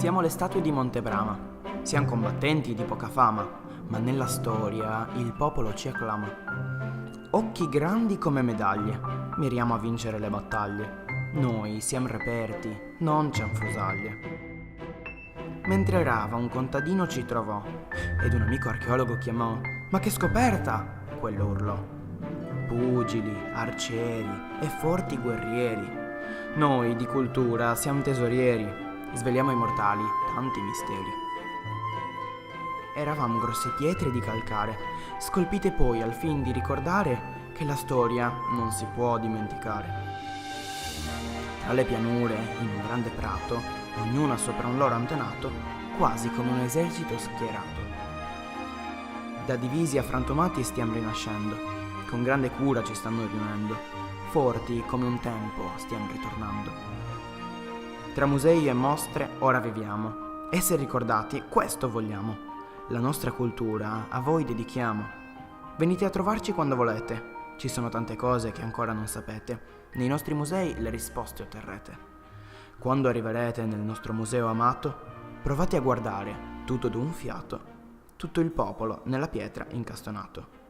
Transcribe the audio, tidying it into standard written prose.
Siamo le statue di Montebrama. Siamo combattenti di poca fama, ma nella storia il popolo ci acclama. Occhi grandi come medaglie, miriamo a vincere le battaglie. Noi siamo reperti, non cianfusaglie. Mentre erava un contadino ci trovò, ed un amico archeologo chiamò: «Ma che scoperta!» quello urlò. Pugili, arcieri e forti guerrieri. Noi di cultura siamo tesorieri, sveliamo ai mortali tanti misteri. Eravamo grosse pietre di calcare, scolpite poi al fin di ricordare che la storia non si può dimenticare. Tra le pianure, in un grande prato, ognuna sopra un loro antenato, quasi come un esercito schierato. Da divisi affrantumati stiamo rinascendo, con grande cura ci stanno riunendo, forti come un tempo stiamo ritornando. Tra musei e mostre ora viviamo, essere ricordati questo vogliamo, la nostra cultura a voi dedichiamo. Venite a trovarci quando volete, ci sono tante cose che ancora non sapete, nei nostri musei le risposte otterrete. Quando arriverete nel nostro museo amato, provate a guardare, tutto d'un fiato, tutto il popolo nella pietra incastonato.